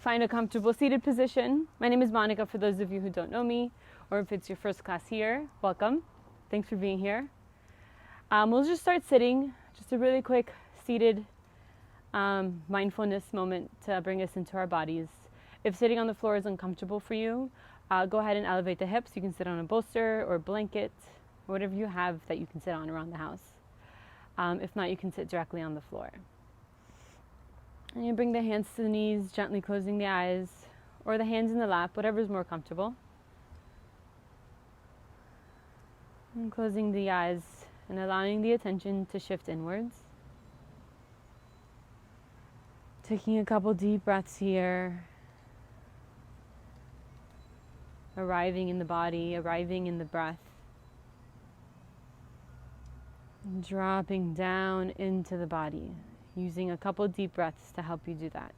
find a comfortable seated position. My name is Monica for those of you who don't know me, or if it's your first class here, welcome. Thanks for being here. We'll just start sitting, just a really quick seated mindfulness moment to bring us into our bodies. If sitting on the floor is uncomfortable for you, go ahead and elevate the hips. You can sit on a bolster or blanket, or whatever you have that you can sit on around the house. If not, you can sit directly on the floor. And you bring the hands to the knees, gently closing the eyes, or the hands in the lap, whatever is more comfortable. And closing the eyes and allowing the attention to shift inwards. Taking a couple deep breaths here. Arriving in the body, arriving in the breath. And dropping down into the body, using a couple deep breaths to help you do that.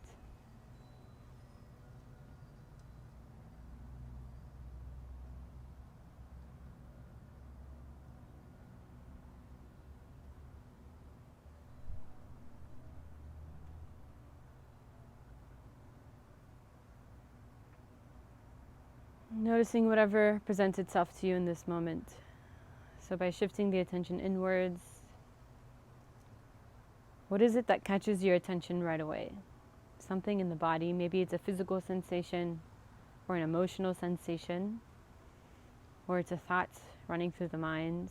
Noticing whatever presents itself to you in this moment. So by shifting the attention inwards, what is it that catches your attention right away? Something in the body, maybe it's a physical sensation or an emotional sensation, or it's a thought running through the mind.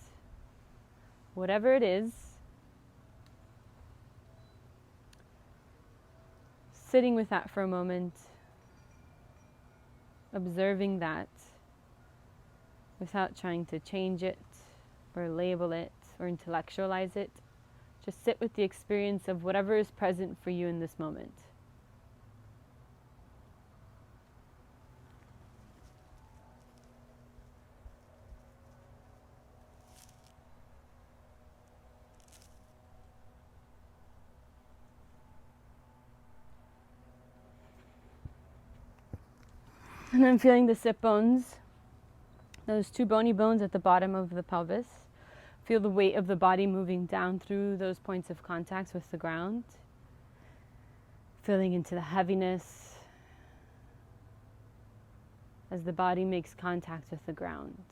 Whatever it is, sitting with that for a moment, observing that without trying to change it or label it or intellectualize it. Just sit with the experience of whatever is present for you in this moment. And then feeling the sit bones, those two bony bones at the bottom of the pelvis. Feel the weight of the body moving down through those points of contact with the ground. Feeling into the heaviness as the body makes contact with the ground.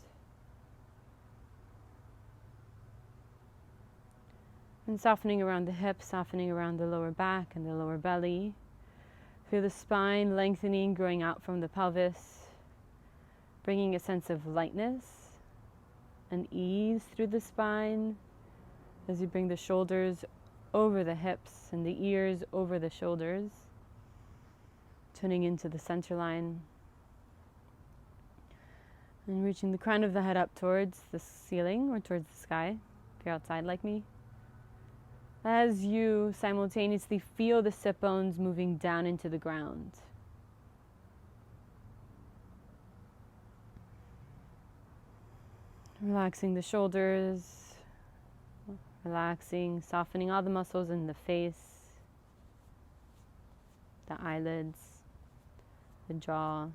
And softening around the hips, softening around the lower back and the lower belly. Feel the spine lengthening, growing out from the pelvis, bringing a sense of lightness and ease through the spine as you bring the shoulders over the hips and the ears over the shoulders, tuning into the center line and reaching the crown of the head up towards the ceiling or towards the sky if you're outside like me, as you simultaneously feel the sit bones moving down into the ground. Relaxing the shoulders, relaxing, softening all the muscles in the face, the eyelids, the jaw.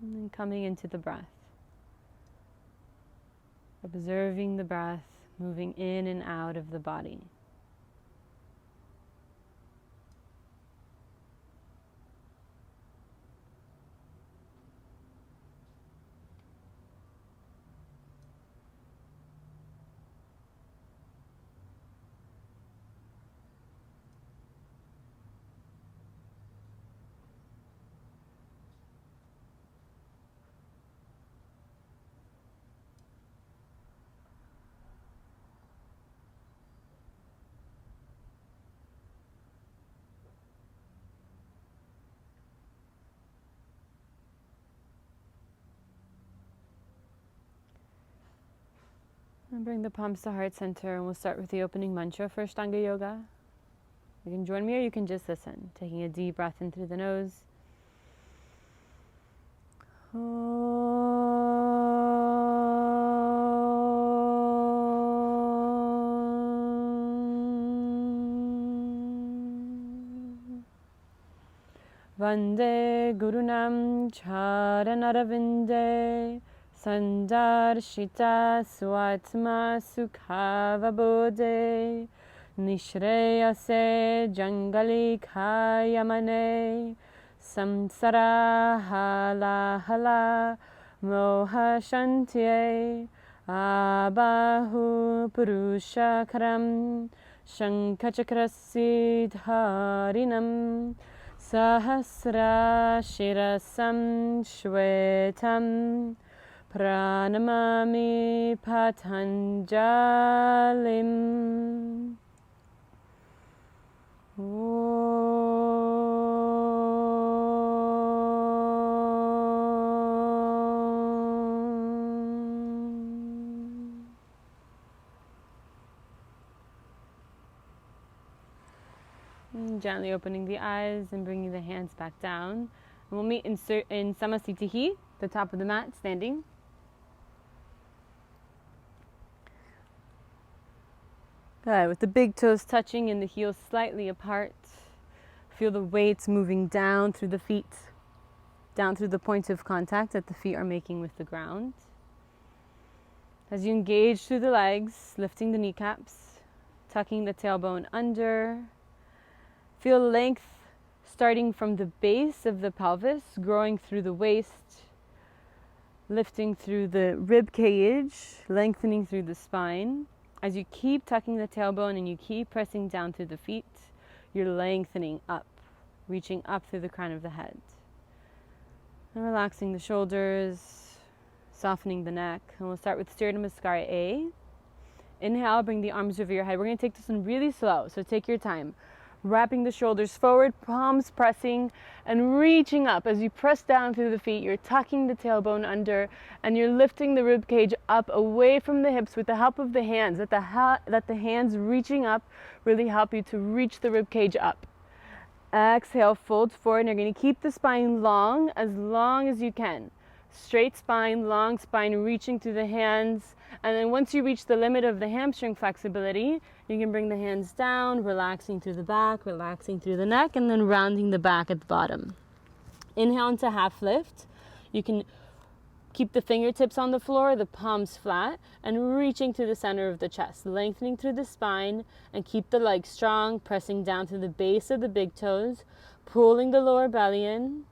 And then coming into the breath. Observing the breath moving in and out of the body. And bring the palms to heart center, and we'll start with the opening mantra for Ashtanga Yoga. You can join me or you can just listen, taking a deep breath in through the nose. Vande Gurunam Charanaravinday Sandarshita Swatma Sukhavabode Nishreyase jangali kayamane samsara hala hala moha shantye abahu purushakaram shankachakrasidharinam sahasra shirasam shwetam pranamami patanjalim. Gently opening the eyes and bringing the hands back down. And we'll meet in Samasthiti, the top of the mat, standing. Good, with the big toes touching and the heels slightly apart. Feel the weights moving down through the feet, down through the points of contact that the feet are making with the ground. As you engage through the legs, lifting the kneecaps, tucking the tailbone under. Feel length starting from the base of the pelvis, growing through the waist, lifting through the rib cage, lengthening through the spine. As you keep tucking the tailbone and you keep pressing down through the feet, you're lengthening up, reaching up through the crown of the head. And relaxing the shoulders, softening the neck. And we'll start with Sthira Namaskara A. Inhale, bring the arms over your head. We're going to take this one really slow, so take your time. Wrapping the shoulders forward, palms pressing and reaching up. As you press down through the feet, you're tucking the tailbone under and you're lifting the rib cage up away from the hips with the help of the hands. Let the hands reaching up really help you to reach the rib cage up. Exhale, fold forward, and you're going to keep the spine long as you can. Straight spine, long spine, reaching through the hands. And then once you reach the limit of the hamstring flexibility, you can bring the hands down, relaxing through the back, relaxing through the neck, and then rounding the back at the bottom. Inhale into half lift. You can keep the fingertips on the floor, the palms flat, and reaching to the center of the chest, lengthening through the spine, and keep the legs strong, pressing down to the base of the big toes, pulling the lower belly in.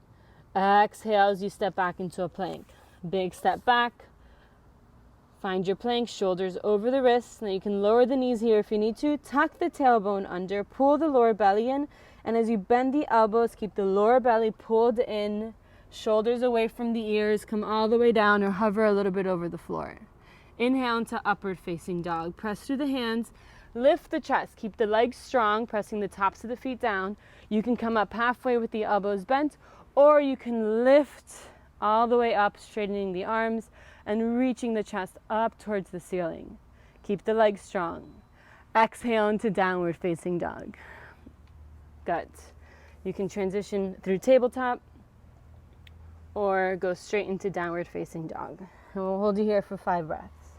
Exhale as you step back into a plank. Big step back. Find your plank, shoulders over the wrists. Now you can lower the knees here if you need to. Tuck the tailbone under, pull the lower belly in. And as you bend the elbows, keep the lower belly pulled in, shoulders away from the ears, come all the way down or hover a little bit over the floor. Inhale into upward facing dog. Press through the hands, lift the chest, keep the legs strong, pressing the tops of the feet down. You can come up halfway with the elbows bent, or you can lift all the way up, straightening the arms and reaching the chest up towards the ceiling. Keep the legs strong. Exhale into downward facing dog. Good. You can transition through tabletop or go straight into downward facing dog. And we'll hold you here for 5 breaths.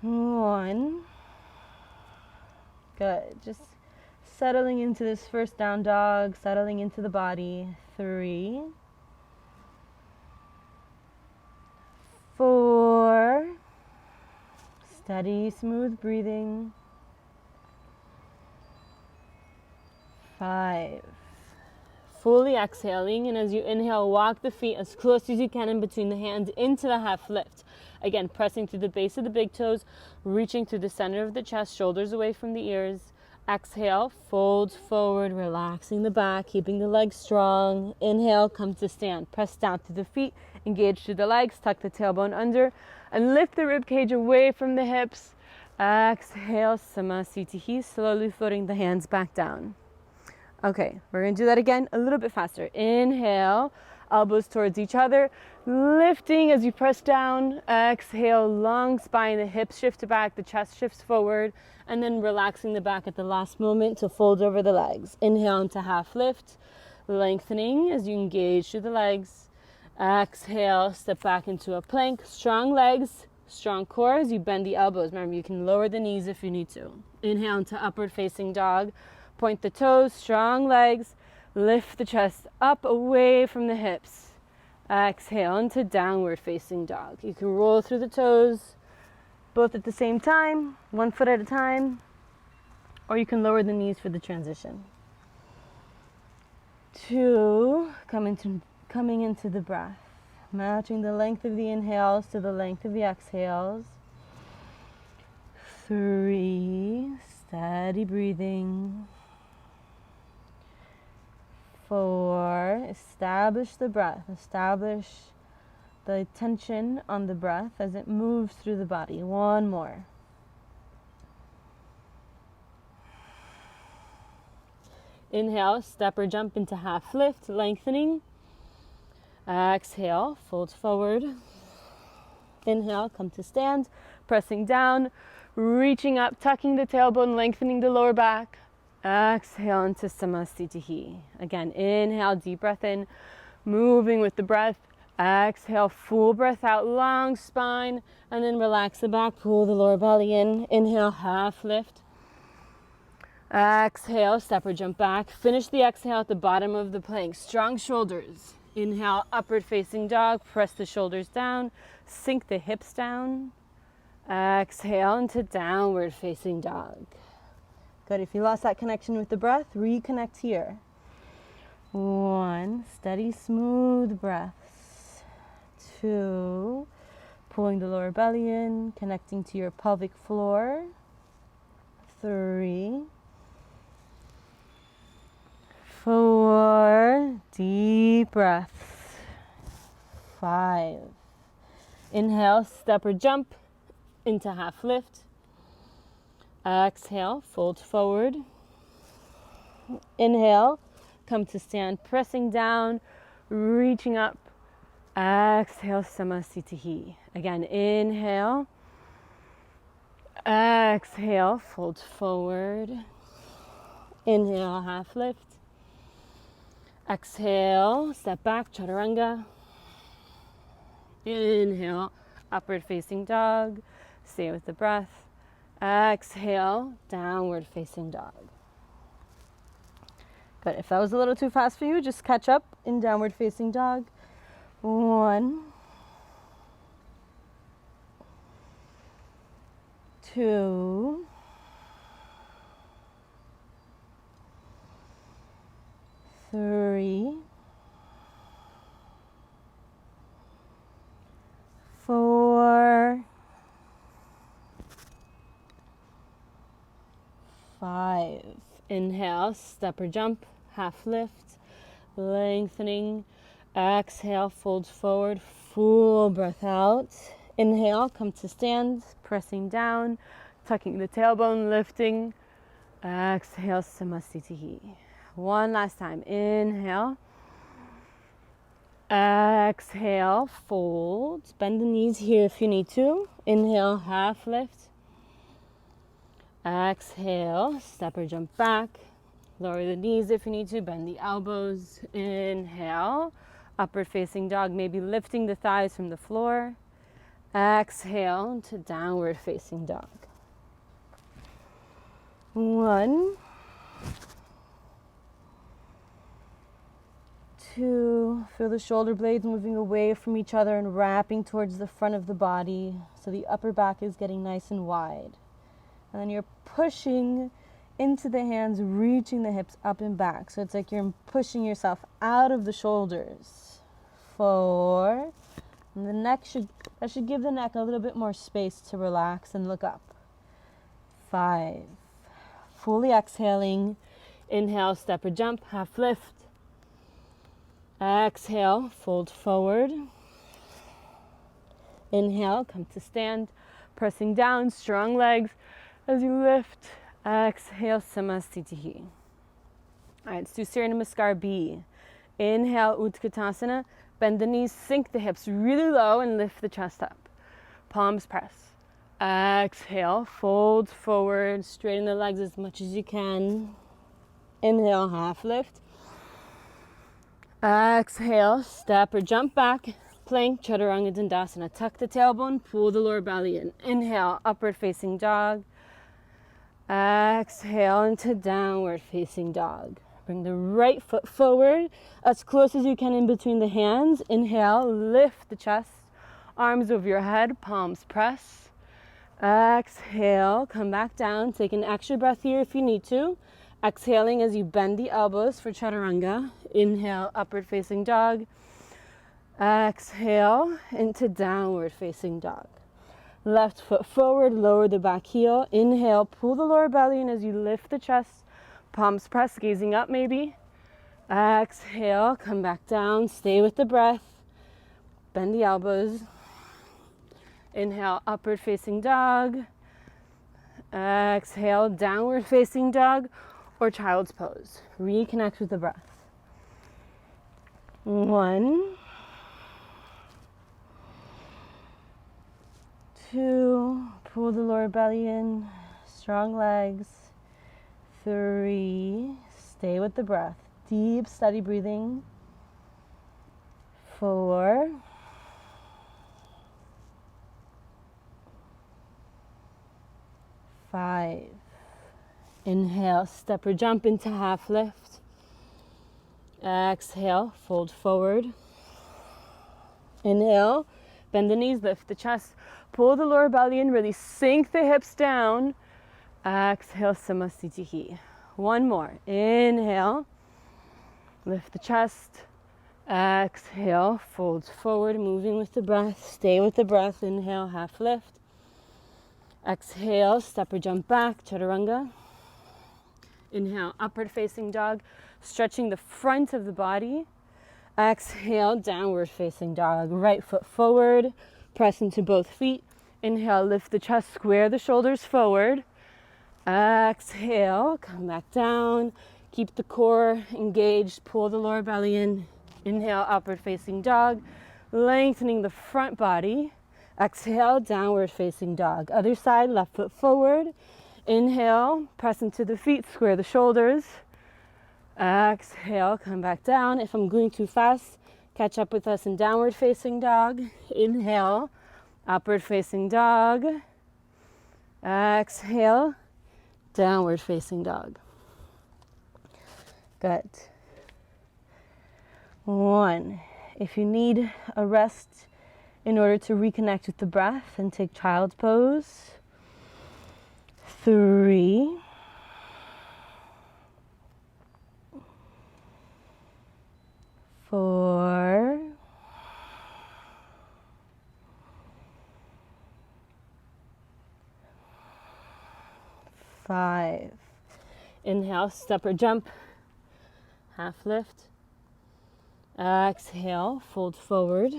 1. Good. Just settling into this first down dog, settling into the body. 3. 4. Steady, smooth breathing. 5. Fully exhaling, and as you inhale, walk the feet as close as you can in between the hands into the half lift. Again, pressing through the base of the big toes, reaching through the center of the chest, shoulders away from the ears. Exhale, fold forward, relaxing the back, keeping the legs strong. Inhale, come to stand. Press down through the feet, engage through the legs, tuck the tailbone under, and lift the rib cage away from the hips. Exhale, Samasthiti, slowly floating the hands back down. Okay, we're going to do that again a little bit faster. Inhale, elbows towards each other, lifting as you press down. Exhale, long spine, the hips shift back, the chest shifts forward, and then relaxing the back at the last moment to fold over the legs. Inhale into half lift, lengthening as you engage through the legs. Exhale, step back into a plank. Strong legs, strong core as you bend the elbows. Remember, you can lower the knees if you need to. Inhale into upward facing dog. Point the toes, strong legs. Lift the chest up away from the hips. Exhale into downward facing dog. You can roll through the toes, both at the same time, 1 foot at a time. or you can lower the knees for the transition. 2, coming into the breath, matching the length of the inhales to the length of the exhales. 3, steady breathing. 4, establish the breath, establish the tension on the breath as it moves through the body. 1 more. Inhale, step or jump into half lift, lengthening. Exhale, fold forward. Inhale, come to stand, pressing down, reaching up, tucking the tailbone, lengthening the lower back. Exhale into Samasthiti. Again, inhale, deep breath in, moving with the breath. Exhale, full breath out, long spine, and then relax the back, pull the lower belly in. Inhale, half lift. Exhale, step or jump back. Finish the exhale at the bottom of the plank. Strong shoulders. Inhale, upward facing dog. Press the shoulders down. Sink the hips down. Exhale into downward facing dog. Good. If you lost that connection with the breath, reconnect here. 1, steady, smooth breaths. 2, pulling the lower belly in, connecting to your pelvic floor. 3, 4, deep breaths. 5. Inhale, step or jump into half lift. Exhale, fold forward. Inhale, come to stand, pressing down, reaching up. Exhale, Samasthiti. Again, inhale. Exhale, fold forward. Inhale, half lift. Exhale, step back, Chaturanga. Inhale, upward facing dog. Stay with the breath. Exhale, downward facing dog. Good. If that was a little too fast for you, just catch up in downward facing dog. 1, 2, 3, 4, 5. Inhale, step or jump, half lift, lengthening. Exhale, fold forward, full breath out. Inhale, come to stand, pressing down, tucking the tailbone, lifting. Exhale, Samasthiti. 1 last time. Inhale. Exhale, fold. Bend the knees here if you need to. Inhale, half lift. Exhale, step or jump back. Lower the knees if you need to. Bend the elbows. Inhale, upward facing dog, maybe lifting the thighs from the floor. Exhale to downward facing dog. 1, 2, feel the shoulder blades moving away from each other and wrapping towards the front of the body, so the upper back is getting nice and wide. And then you're pushing into the hands, reaching the hips up and back. So it's like you're pushing yourself out of the shoulders. 4, and the neck should give the neck a little bit more space to relax and look up. 5, fully exhaling. Inhale, step or jump, half lift. Exhale, fold forward. Inhale, come to stand, pressing down, strong legs as you lift. Exhale, Samasthiti. All right, let's do Surya Namaskar B. Inhale, Utkatasana. Bend the knees, sink the hips really low and lift the chest up. Palms press. Exhale, fold forward, straighten the legs as much as you can. Inhale, half lift. Exhale, step or jump back, plank, Chaturanga Dandasana. Tuck the tailbone, pull the lower belly in. Inhale, upward facing dog. Exhale into downward facing dog. Bring the right foot forward as close as you can in between the hands. Inhale, lift the chest, arms over your head, palms press. Exhale, come back down. Take an extra breath here if you need to. Exhaling as you bend the elbows for Chaturanga. Inhale, upward facing dog. Exhale into downward facing dog. Left foot forward, lower the back heel. Inhale, pull the lower belly in as you lift the chest. Palms pressed, gazing up maybe. Exhale, come back down. Stay with the breath. Bend the elbows. Inhale, upward facing dog. Exhale, downward facing dog or child's pose. Reconnect with the breath. 1, 2, pull the lower belly in, strong legs. 3, stay with the breath. Deep, steady breathing. 4, 5. Inhale, step or jump into half lift. Exhale, fold forward. Inhale, bend the knees, lift the chest, pull the lower belly in, really sink the hips down. Exhale, Samasthiti. One more. Inhale, lift the chest. Exhale, folds forward, moving with the breath. Stay with the breath. Inhale, half lift. Exhale, step or jump back, Chaturanga. Inhale, upward facing dog, stretching the front of the body. Exhale, downward facing dog. Right foot forward, press into both feet. Inhale, lift the chest, square the shoulders forward. Exhale, come back down. Keep the core engaged, pull the lower belly in. Inhale, upward facing dog, lengthening the front body. Exhale, downward facing dog. Other side, left foot forward. Inhale, press into the feet, square the shoulders. Exhale, come back down. If I'm going too fast, catch up with us in downward facing dog. Inhale, upward facing dog. Exhale, downward facing dog. Good. 1. If you need a rest in order to reconnect with the breath, and take child's pose. 3. 4. 5. Inhale, step or jump, half lift. Exhale, fold forward.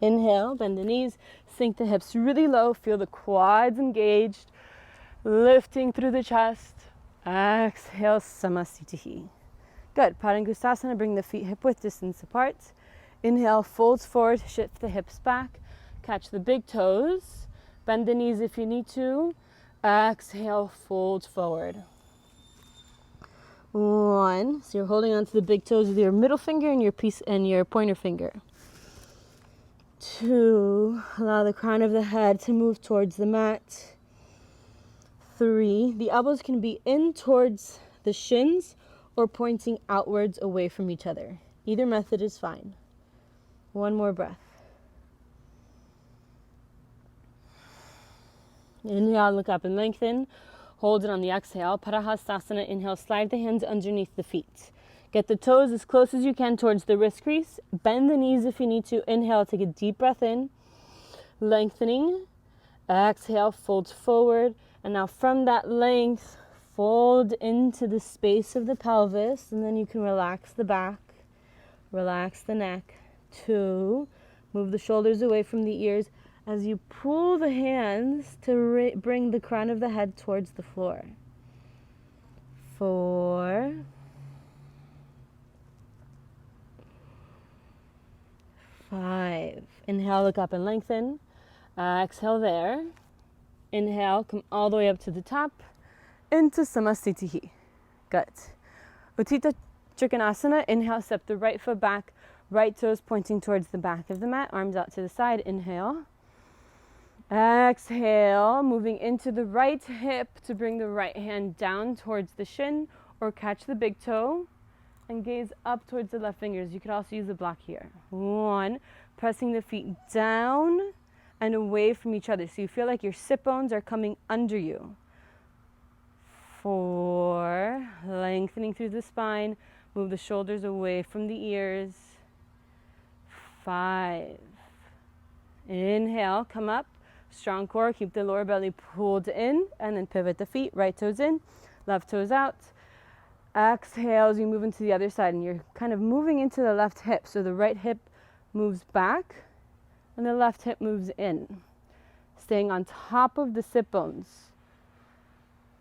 Inhale, bend the knees, sink the hips really low, feel the quads engaged, lifting through the chest. Exhale, Samasthiti. Good. Utkatasana, bring the feet hip-width distance apart. Inhale, folds forward, shift the hips back, catch the big toes, bend the knees if you need to. Exhale, fold forward. 1. So you're holding onto the big toes with your middle finger and your pointer finger. 2. Allow the crown of the head to move towards the mat. 3. The elbows can be in towards the shins or pointing outwards away from each other. Either method is fine. 1 more breath. Inhale, look up and lengthen. Hold it on the exhale. Parahastasana. Inhale, slide the hands underneath the feet. Get the toes as close as you can towards the wrist crease. Bend the knees if you need to. Inhale, take a deep breath in. Lengthening. Exhale, fold forward. And now from that length, fold into the space of the pelvis. And then you can relax the back. Relax the neck. 2. Move the shoulders away from the ears as you pull the hands to bring the crown of the head towards the floor. 4. 5. Inhale, look up and lengthen. Exhale there. Inhale, come all the way up to the top into Samasthiti. Good. Utkatasana. Inhale, step the right foot back, right toes pointing towards the back of the mat, arms out to the side. Inhale. Exhale, moving into the right hip to bring the right hand down towards the shin or catch the big toe and gaze up towards the left fingers. You could also use a block here. 1, pressing the feet down and away from each other. So you feel like your sit bones are coming under you. 4, lengthening through the spine. Move the shoulders away from the ears. 5. Inhale, come up. Strong core, keep the lower belly pulled in, and then pivot the feet. Right toes in, left toes out. Exhale as you move into the other side, and you're kind of moving into the left hip. So the right hip moves back, and the left hip moves in. Staying on top of the sit bones.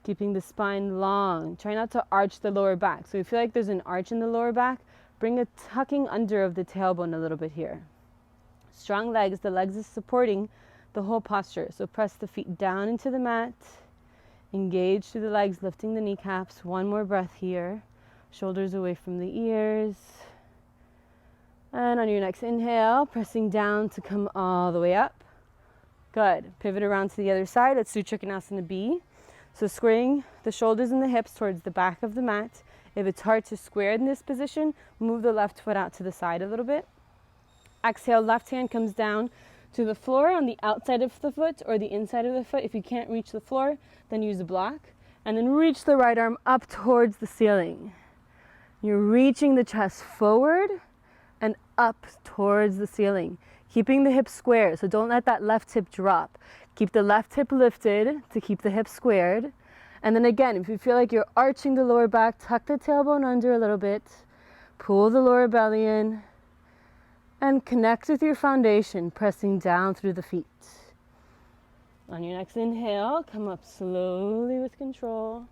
Keeping the spine long. Try not to arch the lower back. So if you feel like there's an arch in the lower back, bring a tucking under of the tailbone a little bit here. Strong legs. The legs is supporting the whole posture. So press the feet down into the mat. Engage through the legs, lifting the kneecaps. One more breath here. Shoulders away from the ears. And on your next inhale, pressing down to come all the way up. Good. Pivot around to the other side. Let's do Trikonasana B. So squaring the shoulders and the hips towards the back of the mat. If it's hard to square in this position, move the left foot out to the side a little bit. Exhale, left hand comes down to the floor on the outside of the foot or the inside of the foot. If you can't reach the floor, then use a block. And then reach the right arm up towards the ceiling. You're reaching the chest forward and up towards the ceiling. Keeping the hips square, so don't let that left hip drop. Keep the left hip lifted to keep the hip squared. And then again, if you feel like you're arching the lower back, tuck the tailbone under a little bit. Pull the lower belly in. And connect with your foundation, pressing down through the feet. On your next inhale, come up slowly with control.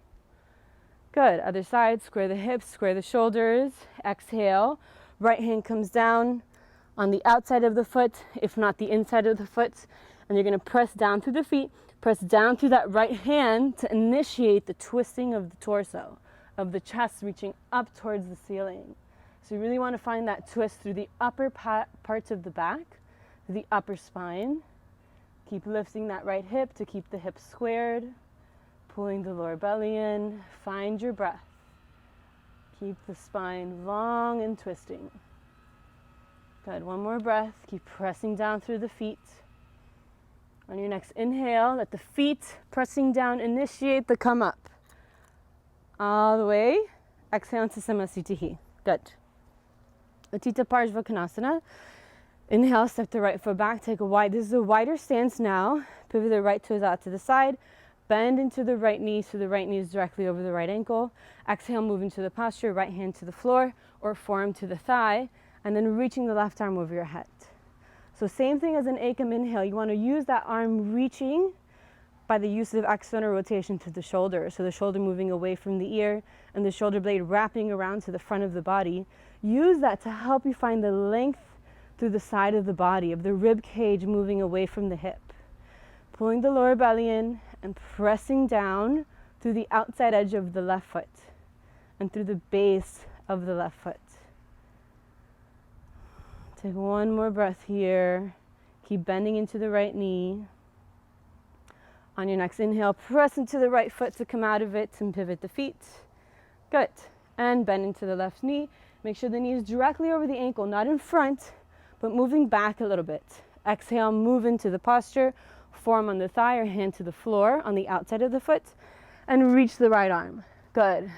Good. Other side, square the hips, square the shoulders. Exhale. Right hand comes down on the outside of the foot, if not the inside of the foot. And you're going to press down through the feet, press down through that right hand to initiate the twisting of the torso, of the chest reaching up towards the ceiling. So you really want to find that twist through the upper parts of the back, the upper spine. Keep lifting that right hip to keep the hip squared, pulling the lower belly in. Find your breath. Keep the spine long and twisting. Good. One more breath. Keep pressing down through the feet. On your next inhale, let the feet pressing down initiate the come up. All the way. Exhale into Samasthiti. Good. Utthita Parshvakonasana. Inhale, step the right foot back. Take a wide, this is a wider stance now. Pivot the right toes out to the side. Bend into the right knee so the right knee is directly over the right ankle. Exhale, move into the posture, right hand to the floor or forearm to the thigh. And then reaching the left arm over your head. So same thing as an Ekam inhale. You want to use that arm reaching by the use of external rotation to the shoulder. So the shoulder moving away from the ear and the shoulder blade wrapping around to the front of the body. Use that to help you find the length through the side of the body, of the rib cage moving away from the hip. Pulling the lower belly in and pressing down through the outside edge of the left foot and through the base of the left foot. Take one more breath here. Keep bending into the right knee. On your next inhale, press into the right foot to come out of it and pivot the feet. Good. And bend into the left knee. Make sure the knee is directly over the ankle, not in front, but moving back a little bit. Exhale, move into the posture. Forearm on the thigh or hand to the floor on the outside of the foot. And reach the right arm. Good.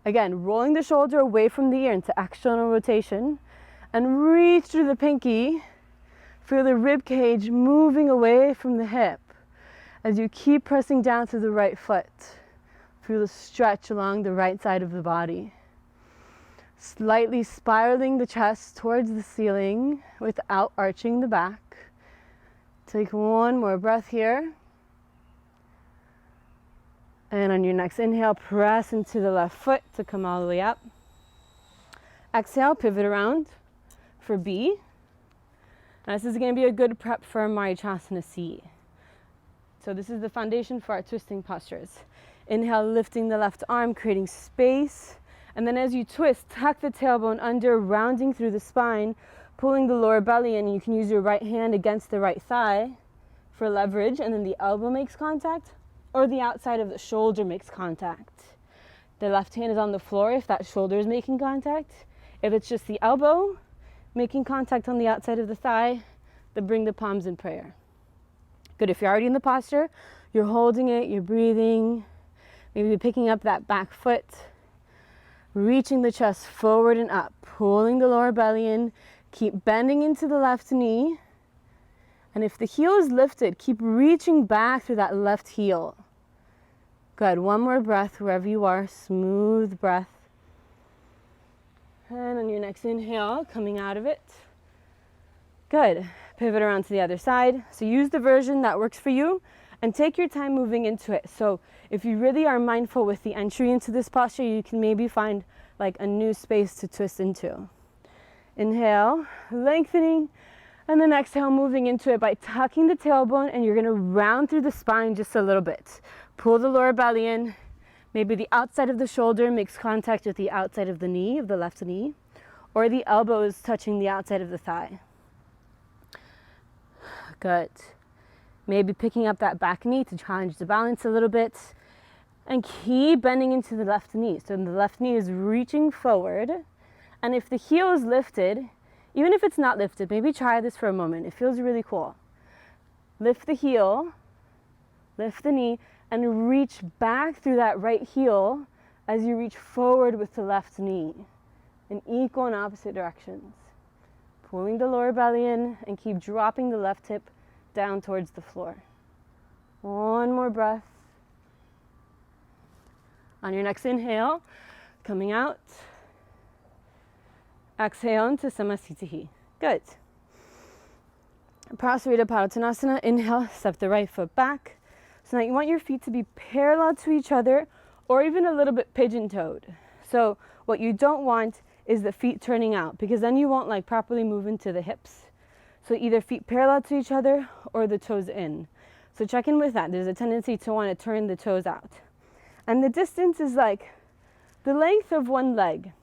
Again, rolling the shoulder away from the ear into external rotation. And reach through the pinky. Feel the rib cage moving away from the hip. As you keep pressing down to the right foot. Feel the stretch along the right side of the body. Slightly spiraling the chest towards the ceiling without arching the back. Take one more breath here. And on your next inhale, press into the left foot to come all the way up. Exhale, pivot around for B. Now this is going to be a good prep for marichasana C. So this is the foundation for our twisting postures. Inhale, lifting the left arm, creating space. And then as you twist, tuck the tailbone under, rounding through the spine, pulling the lower belly in. You can use your right hand against the right thigh for leverage, and then the elbow makes contact, or the outside of the shoulder makes contact. The left hand is on the floor if that shoulder is making contact. If it's just the elbow making contact on the outside of the thigh, then bring the palms in prayer. Good. If you're already in the posture, you're holding it, you're breathing, maybe picking up that back foot, reaching the chest forward and up, pulling the lower belly in, keep bending into the left knee. And if the heel is lifted, keep reaching back through that left heel. Good. One more breath wherever you are, smooth breath. And on your next inhale, coming out of it. Good. Pivot around to the other side. So use the version that works for you and take your time moving into it. So if you really are mindful with the entry into this posture, you can maybe find like a new space to twist into. Inhale, lengthening, and then exhale, moving into it by tucking the tailbone, and you're gonna round through the spine just a little bit. Pull the lower belly in. Maybe the outside of the shoulder makes contact with the outside of the knee, of the left knee, or the elbow is touching the outside of the thigh. Good. Maybe picking up that back knee to challenge the balance a little bit. And keep bending into the left knee. So the left knee is reaching forward. And if the heel is lifted, even if it's not lifted, maybe try this for a moment. It feels really cool. Lift the heel, lift the knee, and reach back through that right heel as you reach forward with the left knee in equal and opposite directions. Pulling the lower belly in and keep dropping the left hip down towards the floor. One more breath. On your next inhale, coming out. Exhale into Samasthiti. Good. Prasarita Padottanasana. Inhale, step the right foot back. So now you want your feet to be parallel to each other or even a little bit pigeon-toed. So what you don't want is the feet turning out, because then you won't like properly move into the hips. So either feet parallel to each other or the toes in. So check in with that. There's a tendency to want to turn the toes out. And the distance is like the length of one leg.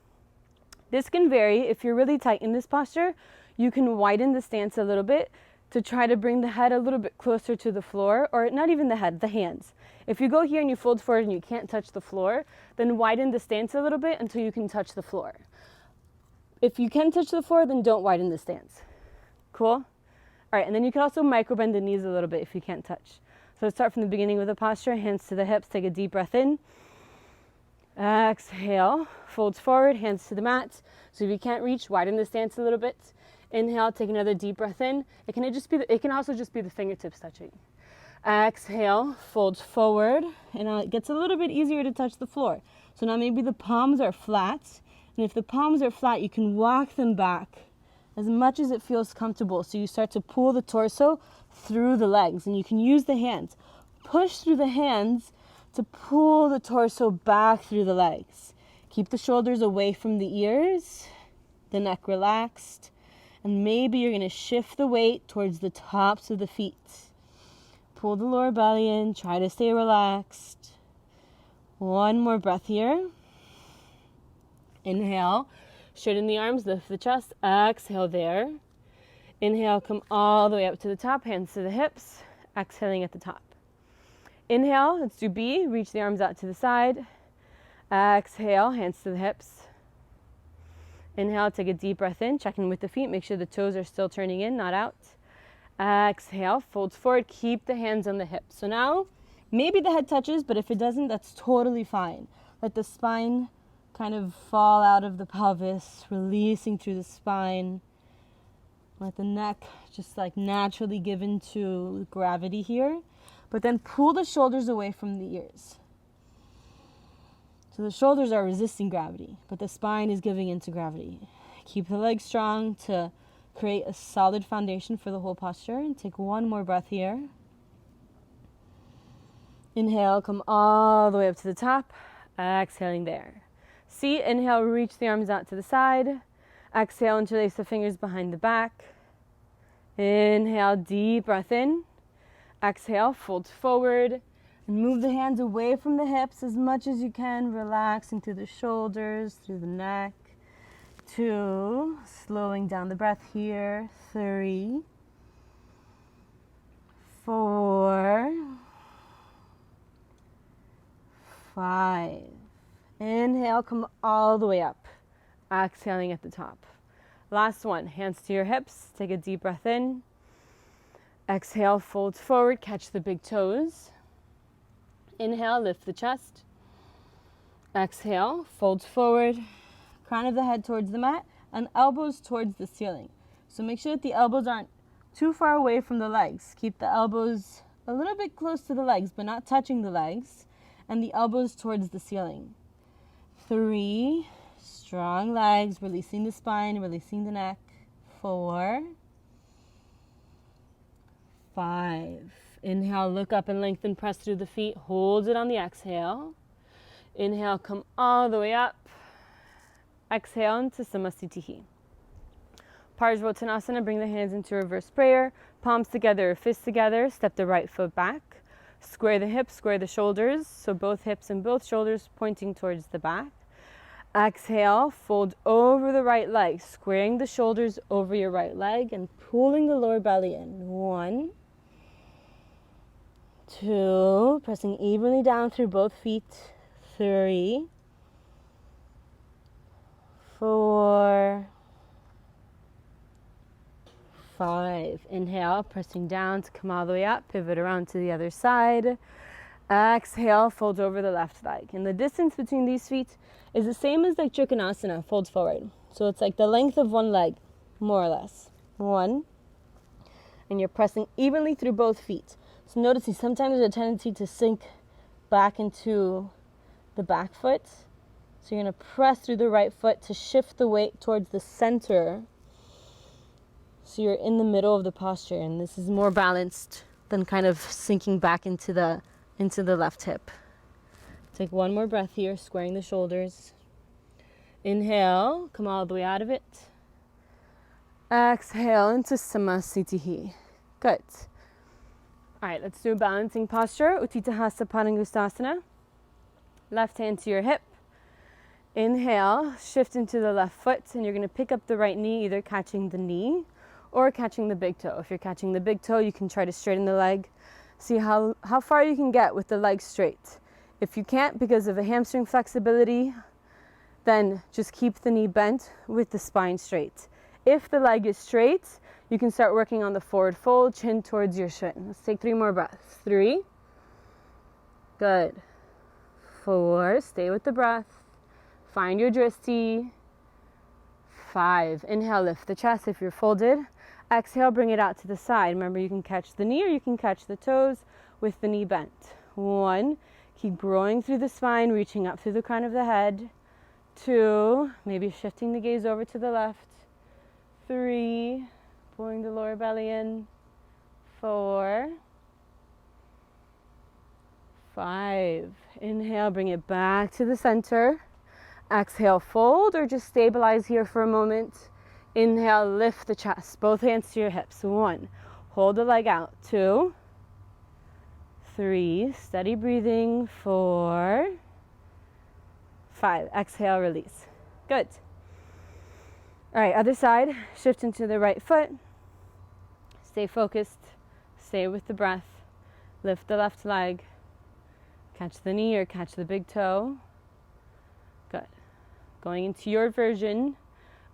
This can vary. If you're really tight in this posture, you can widen the stance a little bit to try to bring the head a little bit closer to the floor, or not even the head, the hands. If you go here and you fold forward and you can't touch the floor, then widen the stance a little bit until you can touch the floor. If you can touch the floor, then don't widen the stance. Cool? All right, and then you can also micro-bend the knees a little bit if you can't touch. So let's start from the beginning with the posture, hands to the hips, take a deep breath in. Exhale, folds forward, hands to the mat. So if you can't reach, widen the stance a little bit. Inhale, take another deep breath in. It can also just be the fingertips touching. Exhale, folds forward, and now it gets a little bit easier to touch the floor. So now maybe the palms are flat. And if the palms are flat, you can walk them back as much as it feels comfortable. So you start to pull the torso through the legs, and you can use the hands. Push through the hands to pull the torso back through the legs. Keep the shoulders away from the ears, the neck relaxed, and maybe you're going to shift the weight towards the tops of the feet. Pull the lower belly in, try to stay relaxed. One more breath here. Inhale, straighten the arms, lift the chest, exhale there. Inhale, come all the way up to the top, hands to the hips, exhaling at the top. Inhale, let's do B, reach the arms out to the side. Exhale, hands to the hips. Inhale, take a deep breath in, check in with the feet, make sure the toes are still turning in, not out. Exhale, folds forward, keep the hands on the hips. So now, maybe the head touches, but if it doesn't, that's totally fine. Let the spine kind of fall out of the pelvis, releasing through the spine. Let the neck just like naturally give into gravity here. But then pull the shoulders away from the ears. So the shoulders are resisting gravity, but the spine is giving into gravity. Keep the legs strong to create a solid foundation for the whole posture. And take one more breath here. Inhale, come all the way up to the top. Exhaling there. See, inhale, reach the arms out to the side. Exhale, interlace the fingers behind the back. Inhale, deep breath in. Exhale, fold forward. And move the hands away from the hips as much as you can, relaxing through the shoulders, through the neck. 2, slowing down the breath here. 3, 4, 5. Inhale, come all the way up. Exhaling at the top. Last one, hands to your hips. Take a deep breath in. Exhale, fold forward, catch the big toes. Inhale, lift the chest. Exhale, fold forward, crown of the head towards the mat, and elbows towards the ceiling. So make sure that the elbows aren't too far away from the legs. Keep the elbows a little bit close to the legs, but not touching the legs, and the elbows towards the ceiling. 3, strong legs, releasing the spine, releasing the neck. 4, 5. Inhale, look up and lengthen, press through the feet. Hold it on the exhale. Inhale, come all the way up. Exhale into Samasthiti. Parshvottanasana, bring the hands into reverse prayer. Palms together or fists together. Step the right foot back. Square the hips, square the shoulders. So both hips and both shoulders pointing towards the back. Exhale, fold over the right leg, squaring the shoulders over your right leg and pulling the lower belly in. 1, 2, pressing evenly down through both feet. 3, 4, 5. Inhale, pressing down to come all the way up, pivot around to the other side. Exhale, fold over the left leg. And the distance between these feet is the same as like Utkatasana, fold forward. So it's like the length of one leg, more or less. 1. And you're pressing evenly through both feet. So noticing sometimes there's a tendency to sink back into the back foot. So you're going to press through the right foot to shift the weight towards the center. So you're in the middle of the posture, and this is more balanced than kind of sinking back into the left hip. Take one more breath here, squaring the shoulders. Inhale, come all the way out of it. Exhale into Samasthiti. Good. All right, let's do a balancing posture. Utkatasana. Left hand to your hip. Inhale, shift into the left foot, and you're going to pick up the right knee, either catching the knee or catching the big toe. If you're catching the big toe, you can try to straighten the leg. See how far you can get with the leg straight. If you can't because of a hamstring flexibility, then just keep the knee bent with the spine straight. If the leg is straight, you can start working on the forward fold, chin towards your shin. Let's take 3 more breaths. 3. Good. 4. Stay with the breath. Find your dristi. 5. Inhale, lift the chest if you're folded. Exhale, bring it out to the side. Remember, you can catch the knee or you can catch the toes with the knee bent. 1. Keep growing through the spine, reaching up through the crown of the head. 2. Maybe shifting the gaze over to the left. 3. Pulling the lower belly in. 4. 5. Inhale, bring it back to the center. Exhale, fold or just stabilize here for a moment. Inhale, lift the chest, both hands to your hips. 1, hold the leg out. 2, 3, steady breathing. 4, 5, exhale, release. Good. All right, other side, shift into the right foot. Stay focused, stay with the breath. Lift the left leg. Catch the knee or catch the big toe. Good. Going into your version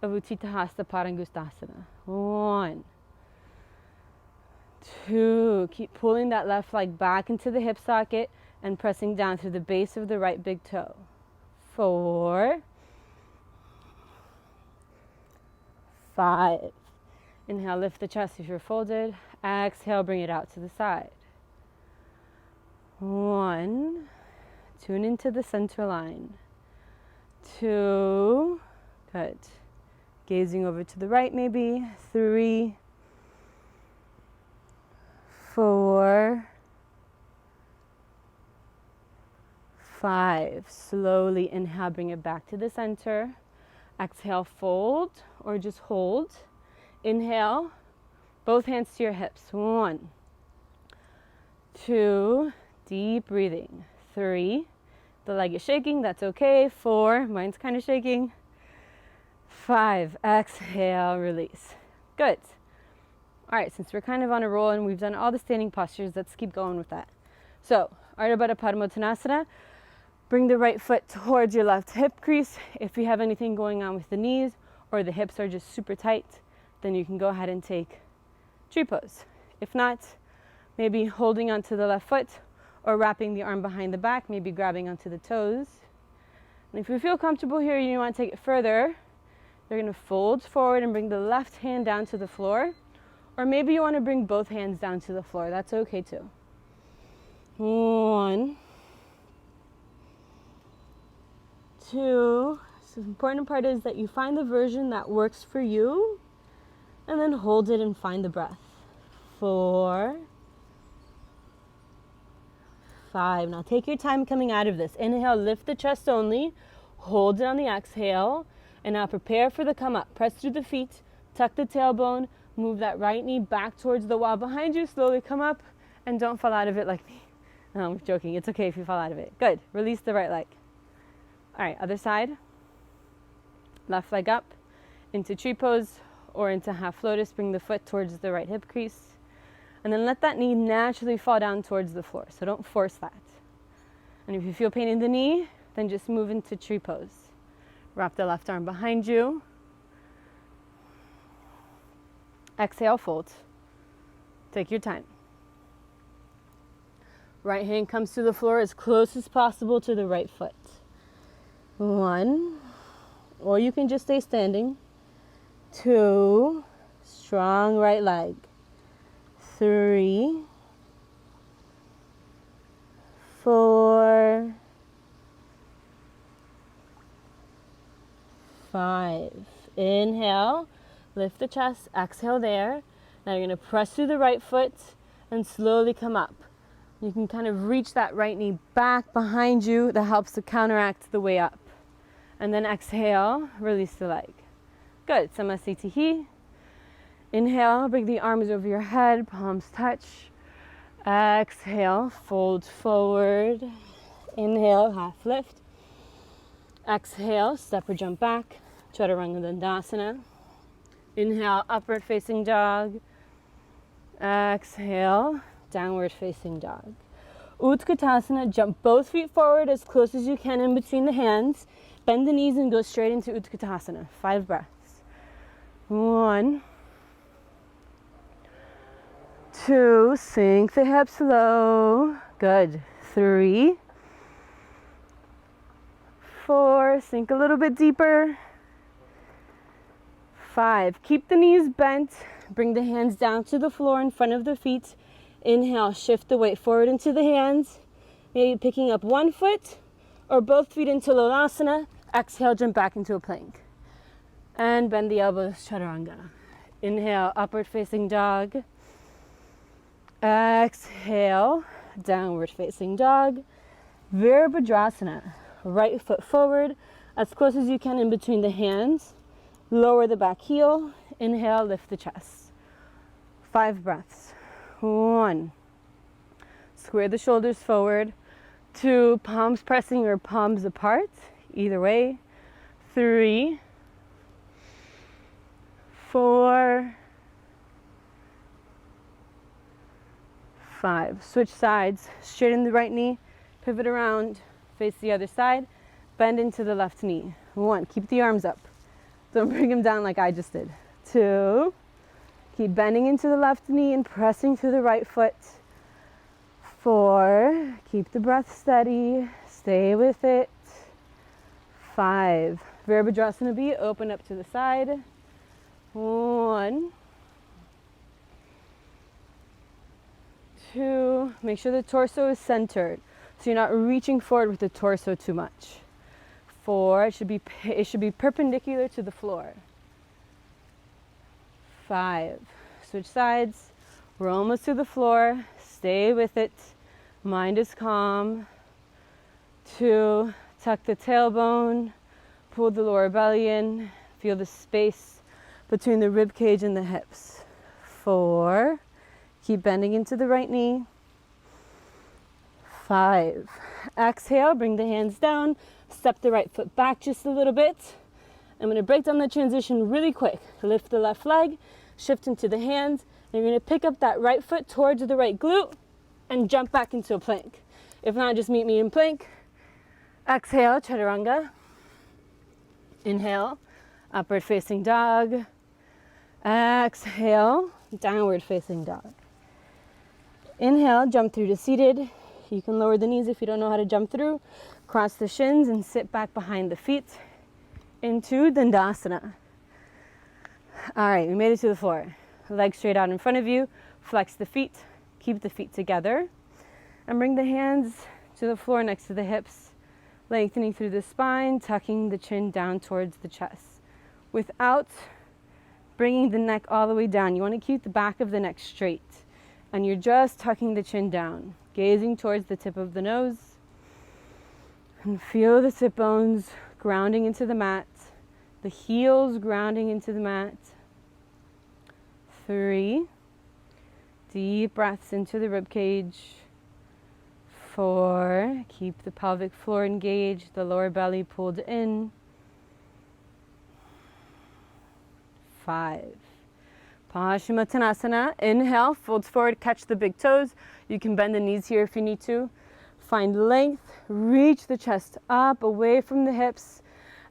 of Utkatasana. 1, 2, keep pulling that left leg back into the hip socket and pressing down through the base of the right big toe. 4, 5. Inhale, lift the chest if you're folded. Exhale, bring it out to the side. 1, tune into the center line. 2, good. Gazing over to the right maybe. 3, 4, 5. Slowly inhale, bring it back to the center. Exhale, fold or just hold. Inhale, both hands to your hips. 1, 2, deep breathing. 3, the leg is shaking, that's okay. 4, mine's kind of shaking. 5, exhale, release. Good. All right, since we're kind of on a roll and we've done all the standing postures, let's keep going with that. So, Ardha Baddha Padmottanasana. Bring the right foot towards your left hip crease. If you have anything going on with the knees or the hips are just super tight, then you can go ahead and take tree pose. If not, maybe holding onto the left foot or wrapping the arm behind the back, maybe grabbing onto the toes. And if you feel comfortable here and you want to take it further, you're going to fold forward and bring the left hand down to the floor. Or maybe you want to bring both hands down to the floor. That's okay too. 1, 2. So the important part is that you find the version that works for you and then hold it and find the breath. 4, 5. Now take your time coming out of this. Inhale, lift the chest only. Hold it on the exhale. And now prepare for the come up. Press through the feet. Tuck the tailbone. Move that right knee back towards the wall behind you. Slowly come up. And don't fall out of it like me. No, I'm joking. It's okay if you fall out of it. Good. Release the right leg. All right, other side. Left leg up into tree pose or into half lotus. Bring the foot towards the right hip crease. And then let that knee naturally fall down towards the floor. So don't force that. And if you feel pain in the knee, then just move into tree pose. Wrap the left arm behind you. Exhale, fold. Take your time. Right hand comes to the floor as close as possible to the right foot. 1, or you can just stay standing. 2, strong right leg. 3, 4, 5. Inhale, lift the chest, exhale there. Now you're going to press through the right foot and slowly come up. You can kind of reach that right knee back behind you. That helps to counteract the way up. And then exhale, release the leg. Good, Samasthiti. Inhale, bring the arms over your head, palms touch. Exhale, fold forward. Inhale, half lift. Exhale, step or jump back. Chaturanga Tanasana. Inhale, upward facing dog. Exhale, downward facing dog. Utkatasana, jump both feet forward as close as you can in between the hands. Bend the knees and go straight into Utkatasana. 5 breaths. 1, 2, sink the hips low. Good. 3, 4, sink a little bit deeper. 5, keep the knees bent. Bring the hands down to the floor in front of the feet. Inhale, shift the weight forward into the hands. Maybe picking up one foot or both feet into Lolasana. Exhale, jump back into a plank. And bend the elbows, Chaturanga. Inhale, upward facing dog. Exhale, downward facing dog. Virabhadrasana. Right foot forward, as close as you can in between the hands. Lower the back heel. Inhale, lift the chest. 5 breaths. 1. Square the shoulders forward. 2, palms pressing your palms apart. Either way. 3, 4, 5. Switch sides. Straighten the right knee. Pivot around. Face the other side. Bend into the left knee. 1. Keep the arms up. Don't bring them down like I just did. 2. Keep bending into the left knee and pressing through the right foot. 4. Keep the breath steady. Stay with it. 5. Virabhadrasana B. Open up to the side. 1. 2. Make sure the torso is centered, so you're not reaching forward with the torso too much. 4. It should be perpendicular to the floor. 5. Switch sides. We're almost to the floor. Stay with it. Mind is calm. 2. Tuck the tailbone. Pull the lower belly in. Feel the space between the rib cage and the hips. 4. Keep bending into the right knee. 5. Exhale, bring the hands down. Step the right foot back just a little bit. I'm going to break down the transition really quick. Lift the left leg, shift into the hands, and you're going to pick up that right foot towards the right glute and jump back into a plank. If not, just meet me in plank. Exhale, Chaturanga. Inhale, upward facing dog. Exhale, downward facing dog. Inhale, jump through to seated. You can lower the knees if you don't know how to jump through. Cross the shins and sit back behind the feet into Dandasana. All right, we made it to the floor. Legs straight out in front of you. Flex the feet. Keep the feet together. And bring the hands to the floor next to the hips. Lengthening through the spine, tucking the chin down towards the chest. Without bringing the neck all the way down. You want to keep the back of the neck straight. And you're just tucking the chin down. Gazing towards the tip of the nose. And feel the sit bones grounding into the mat. The heels grounding into the mat. 3. Deep breaths into the rib cage. 4. Keep the pelvic floor engaged, the lower belly pulled in. 5. Pashma Tanasana. Inhale, folds forward, catch the big toes. You can bend the knees here if you need to. Find length, reach the chest up, away from the hips.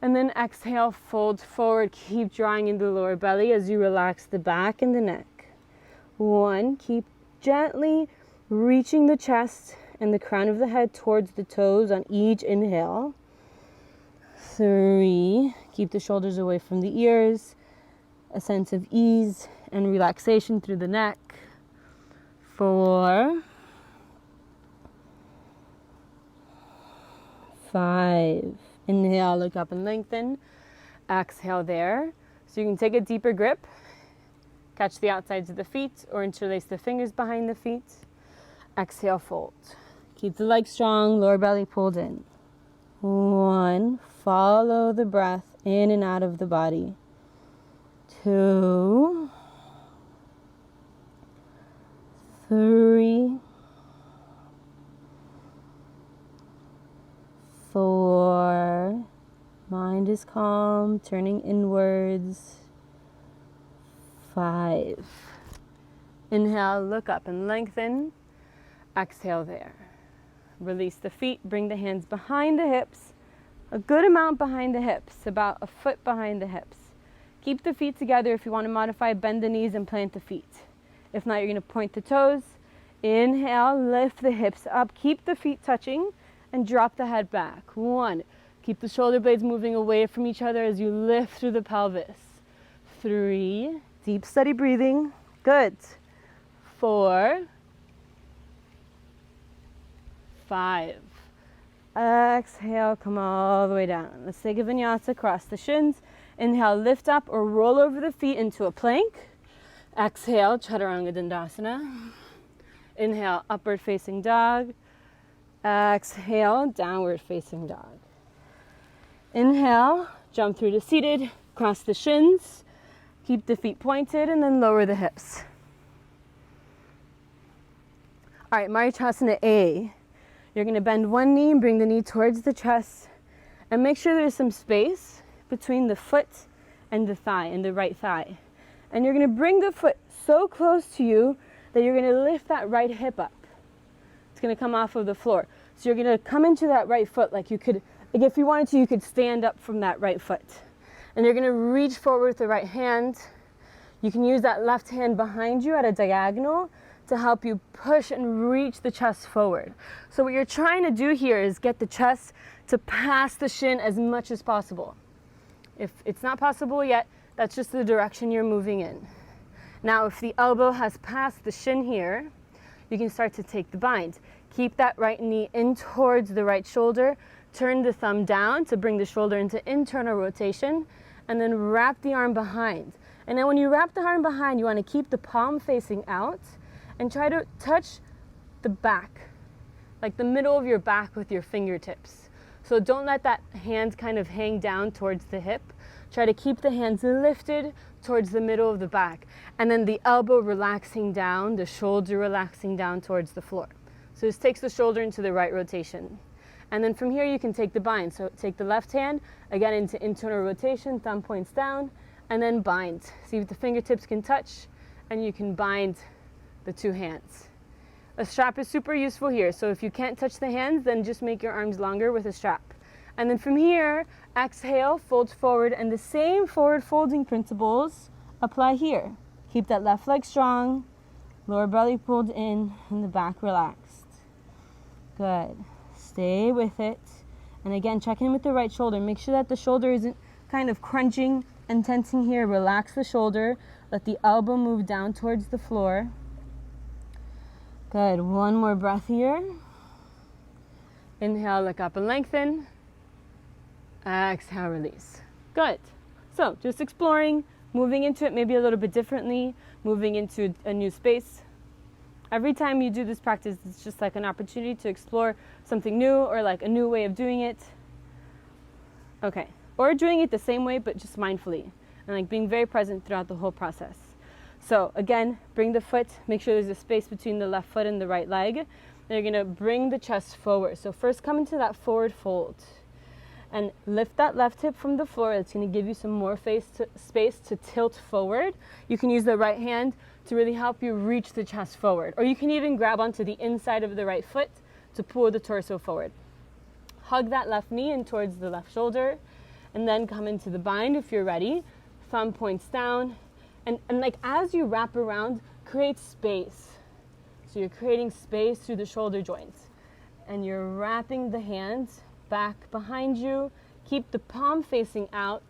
And then exhale, fold forward. Keep drawing into the lower belly as you relax the back and the neck. 1. Keep gently reaching the chest and the crown of the head towards the toes on each inhale. 3. Keep the shoulders away from the ears. A sense of ease and relaxation through the neck. 4. 5. Inhale, look up and lengthen. Exhale there. So you can take a deeper grip. Catch the outsides of the feet or interlace the fingers behind the feet. Exhale, fold. Keep the legs strong, lower belly pulled in. 1. Follow the breath in and out of the body. 2. 3. 4. Mind is calm, turning inwards. 5. Inhale, look up and lengthen. Exhale there. Release the feet, bring the hands behind the hips. A good amount behind the hips, about a foot behind the hips. Keep the feet together. If you want to modify, bend the knees and plant the feet. If not, you're going to point the toes. Inhale, lift the hips up. Keep the feet touching and drop the head back. 1. Keep the shoulder blades moving away from each other as you lift through the pelvis. 3. Deep, steady breathing. Good. 4. 5. Exhale, come all the way down. Let's take a vinyasa, cross the shins. Inhale, lift up or roll over the feet into a plank. Exhale, Chaturanga Dandasana. Inhale, upward facing dog. Exhale, downward facing dog. Inhale, jump through to seated, cross the shins, keep the feet pointed, and then lower the hips. All right, marichasana A. You're going to bend one knee and bring the knee towards the chest, and make sure there's some space between the foot and the thigh, and the right thigh. And you're going to bring the foot so close to you that you're going to lift that right hip up. It's going to come off of the floor. So you're going to come into that right foot like you could, like if you wanted to, you could stand up from that right foot. And you're going to reach forward with the right hand. You can use that left hand behind you at a diagonal to help you push and reach the chest forward. So what you're trying to do here is get the chest to pass the shin as much as possible. If it's not possible yet, that's just the direction you're moving in. Now, if the elbow has passed the shin here, you can start to take the bind. Keep that right knee in towards the right shoulder. Turn the thumb down to bring the shoulder into internal rotation, and then wrap the arm behind. And then when you wrap the arm behind, you want to keep the palm facing out and try to touch the back, like the middle of your back with your fingertips. So don't let that hand kind of hang down towards the hip. Try to keep the hands lifted towards the middle of the back. And then the elbow relaxing down, the shoulder relaxing down towards the floor. So this takes the shoulder into the right rotation. And then from here you can take the bind. So take the left hand, again into internal rotation, thumb points down, and then bind. See if the fingertips can touch, and you can bind the two hands. A strap is super useful here. So if you can't touch the hands, then just make your arms longer with a strap. And then from here, exhale, fold forward, and the same forward folding principles apply here. Keep that left leg strong, Lower belly pulled in and the back relaxed. Good. Stay with it. And again, check in with the right shoulder. Make sure that the shoulder isn't kind of crunching and tensing here. Relax the shoulder. Let the elbow move down towards the floor. Good. One more breath here. Inhale, look up and lengthen. Exhale, release. Good. So just exploring, moving into it maybe a little bit differently, moving into a new space. Every time you do this practice, it's just like an opportunity to explore something new or like a new way of doing it. Okay. Or doing it the same way, but just mindfully and like being very present throughout the whole process. So again, bring the foot, make sure there's a space between the left foot and the right leg. And you're gonna bring the chest forward. So first come into that forward fold and lift that left hip from the floor. It's gonna give you some more space to tilt forward. You can use the right hand to really help you reach the chest forward. Or you can even grab onto the inside of the right foot to pull the torso forward. Hug that left knee in towards the left shoulder and then come into the bind if you're ready. Thumb points down and like as you wrap around, create space. So you're creating space through the shoulder joints and you're wrapping the hands back behind you. Keep the palm facing out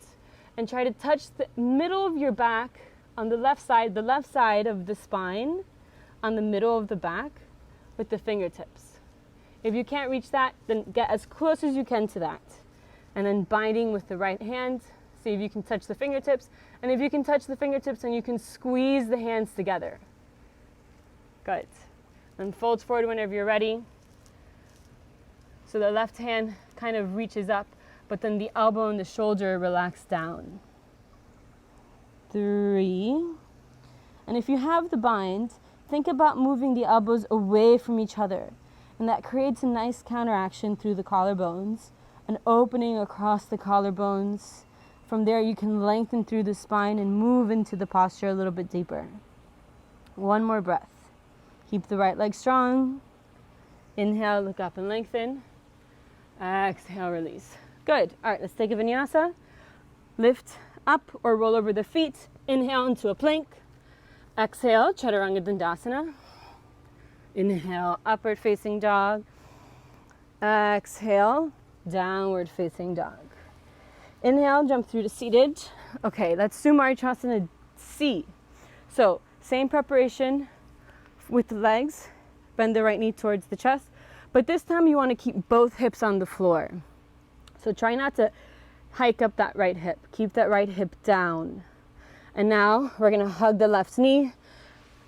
and try to touch the middle of your back on the left side of the spine, on the middle of the back with the fingertips. If you can't reach that, then get as close as you can to that. And then binding with the right hand, see if you can touch the fingertips. And if you can touch the fingertips, then you can squeeze the hands together. Good. And fold forward whenever you're ready. So the left hand kind of reaches up, but then the elbow and the shoulder relax down. 3. And if you have the bind, think about moving the elbows away from each other. And that creates a nice counteraction through the collarbones, an opening across the collarbones. From there, you can lengthen through the spine and move into the posture a little bit deeper. One more breath. Keep the right leg strong. Inhale, look up and lengthen. Exhale, release. Good. All right, let's take a vinyasa. Lift up or roll over the feet. Inhale into a plank. Exhale, Chaturanga Dandasana. Inhale, upward facing dog. Exhale, downward facing dog. Inhale, jump through to seated. Okay, let's do marichasana C. So, same preparation with the legs. Bend the right knee towards the chest. But this time you want to keep both hips on the floor. So try not to hike up that right hip. Keep that right hip down. And now we're going to hug the left knee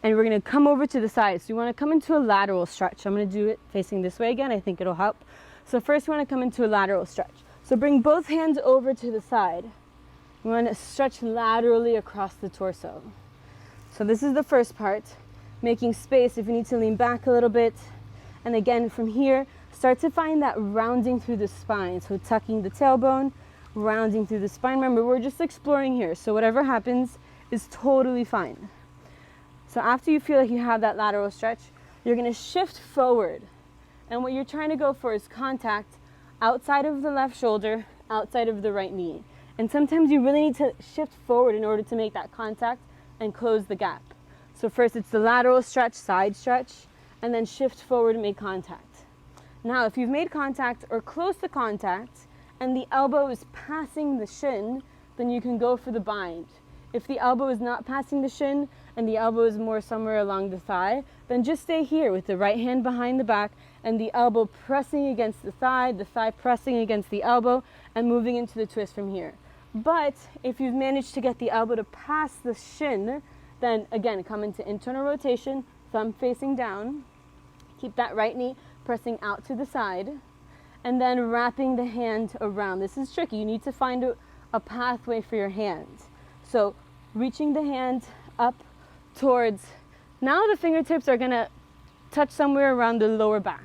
and we're going to come over to the side. So you want to come into a lateral stretch. I'm going to do it facing this way again. I think it'll help. So first we want to come into a lateral stretch. So bring both hands over to the side. You want to stretch laterally across the torso. So this is the first part. Making space if you need to lean back a little bit. And again, from here, start to find that rounding through the spine. So tucking the tailbone, rounding through the spine. Remember, we're just exploring here. So whatever happens is totally fine. So after you feel like you have that lateral stretch, you're going to shift forward. And what you're trying to go for is contact outside of the left shoulder, outside of the right knee. And sometimes you really need to shift forward in order to make that contact and close the gap. So first it's the lateral stretch, side stretch, and then shift forward and make contact. Now, if you've made contact or close to contact and the elbow is passing the shin, then you can go for the bind. If the elbow is not passing the shin and the elbow is more somewhere along the thigh, then just stay here with the right hand behind the back and the elbow pressing against the thigh pressing against the elbow, and moving into the twist from here. But if you've managed to get the elbow to pass the shin, then again, come into internal rotation, thumb facing down. Keep that right knee pressing out to the side, and then wrapping the hand around. This is tricky. You need to find a pathway for your hand. So reaching the hand up towards, now the fingertips are gonna touch somewhere around the lower back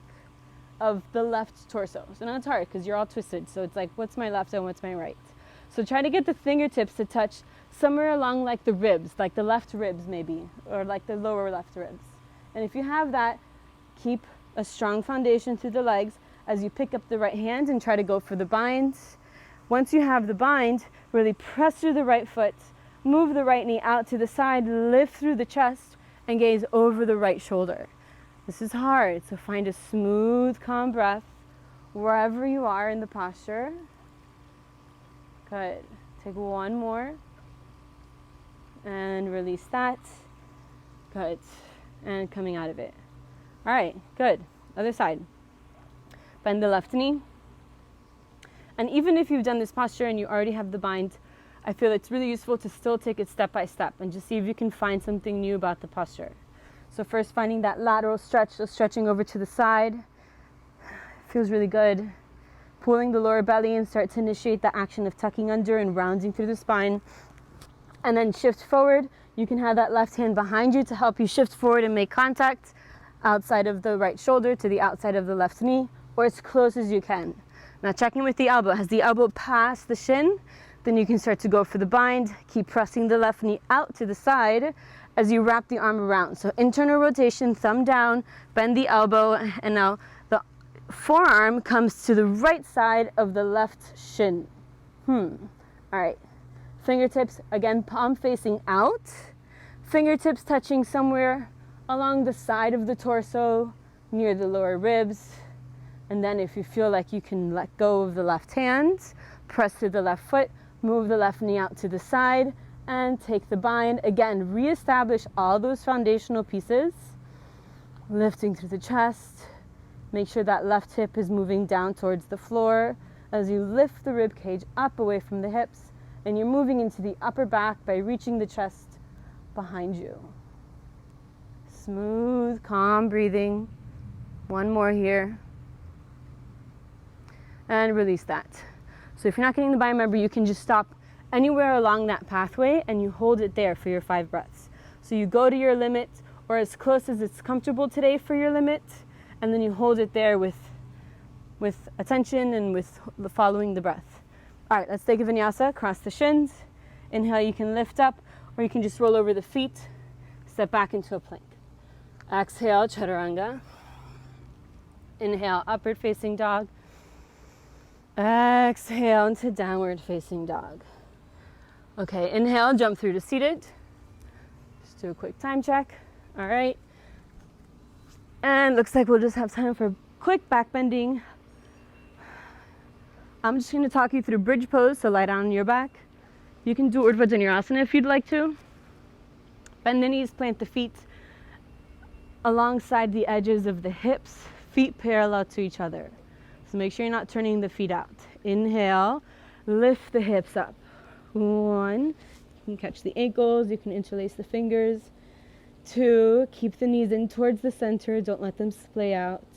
of the left torso. So now it's hard because you're all twisted. So it's like, what's my left and what's my right? So try to get the fingertips to touch somewhere along like the ribs, like the left ribs maybe, or like the lower left ribs. And if you have that, keep a strong foundation through the legs as you pick up the right hand and try to go for the bind. Once you have the bind, really press through the right foot, move the right knee out to the side, lift through the chest, and gaze over the right shoulder. This is hard, so find a smooth, calm breath wherever you are in the posture. Good. Take one more. And release that. Good. And coming out of it. All right, good. Other side. Bend the left knee. And even if you've done this posture and you already have the bind, I feel it's really useful to still take it step by step and just see if you can find something new about the posture. So first finding that lateral stretch, so stretching over to the side. Feels really good. Pulling the lower belly and start to initiate the action of tucking under and rounding through the spine. And then shift forward. You can have that left hand behind you to help you shift forward and make contact outside of the right shoulder to the outside of the left knee, or as close as you can. Now checking with the elbow. Has the elbow passed the shin? Then you can start to go for the bind. Keep pressing the left knee out to the side as you wrap the arm around. So internal rotation, thumb down, bend the elbow, and now the forearm comes to the right side of the left shin. All right. Fingertips, again, palm facing out. Fingertips touching somewhere along the side of the torso, near the lower ribs. And then if you feel like you can let go of the left hand, press to the left foot, move the left knee out to the side, and take the bind. Again, reestablish all those foundational pieces. Lifting through the chest. Make sure that left hip is moving down towards the floor as you lift the rib cage up away from the hips. And you're moving into the upper back by reaching the chest behind you. Smooth, calm breathing. One more here. And release that. So if you're not getting the bind, remember you can just stop anywhere along that pathway and you hold it there for your 5 breaths. So you go to your limit or as close as it's comfortable today for your limit, and then you hold it there with attention and with following the breath. All right, let's take a vinyasa, cross the shins. Inhale, you can lift up, or you can just roll over the feet, step back into a plank. Exhale, Chaturanga. Inhale, upward facing dog. Exhale into downward facing dog. Okay, inhale, jump through to seated. Just do a quick time check. All right. And looks like we'll just have time for quick back bending. I'm just going to talk you through bridge pose, so lie down on your back. You can do Urdhva Dhanurasana if you'd like to. Bend the knees, plant the feet alongside the edges of the hips, feet parallel to each other. So make sure you're not turning the feet out. Inhale, lift the hips up. 1, you can catch the ankles, you can interlace the fingers. 2, keep the knees in towards the center, don't let them splay out.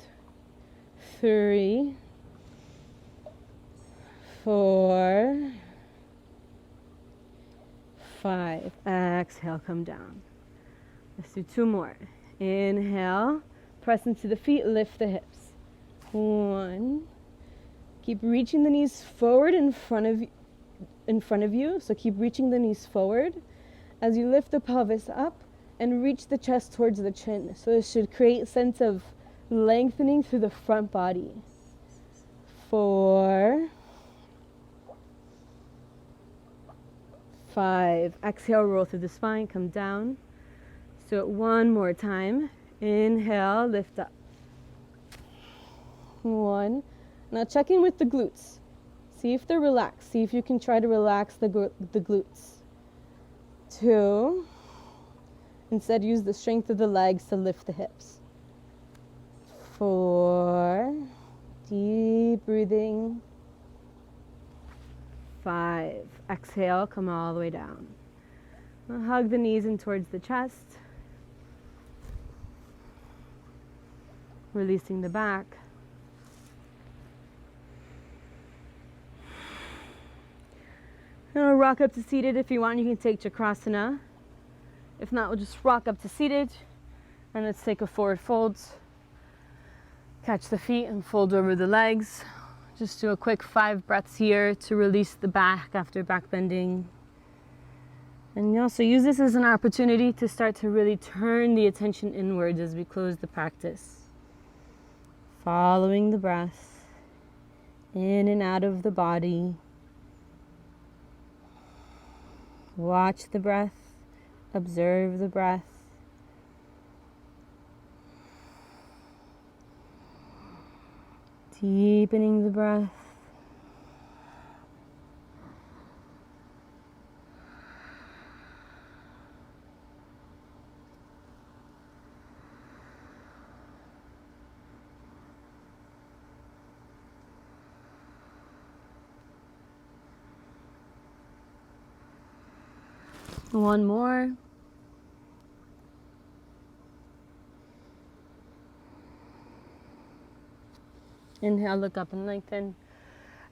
3, 4, 5. Exhale, come down. Let's do 2 more. Inhale, press into the feet, lift the hips. 1. Keep reaching the knees forward in front of you. So keep reaching the knees forward as you lift the pelvis up and reach the chest towards the chin. So this should create a sense of lengthening through the front body. 4, 5. Exhale, roll through the spine, come down. Let's do it one more time. Inhale, lift up. 1. Now check in with the glutes. See if they're relaxed. See if you can try to relax the glutes. 2. Instead, use the strength of the legs to lift the hips. 4. Deep breathing. 5. Exhale, come all the way down. Now hug the knees in towards the chest. Releasing the back. Now rock up to seated. If you want, you can take Chakrasana. If not, we'll just rock up to seated. And let's take a forward fold. Catch the feet and fold over the legs. Just do a quick 5 breaths here to release the back after back bending. And you also use this as an opportunity to start to really turn the attention inwards as we close the practice. Following the breath in and out of the body. Watch the breath, observe the breath, Deepening the breath. One more. Inhale, look up and lengthen.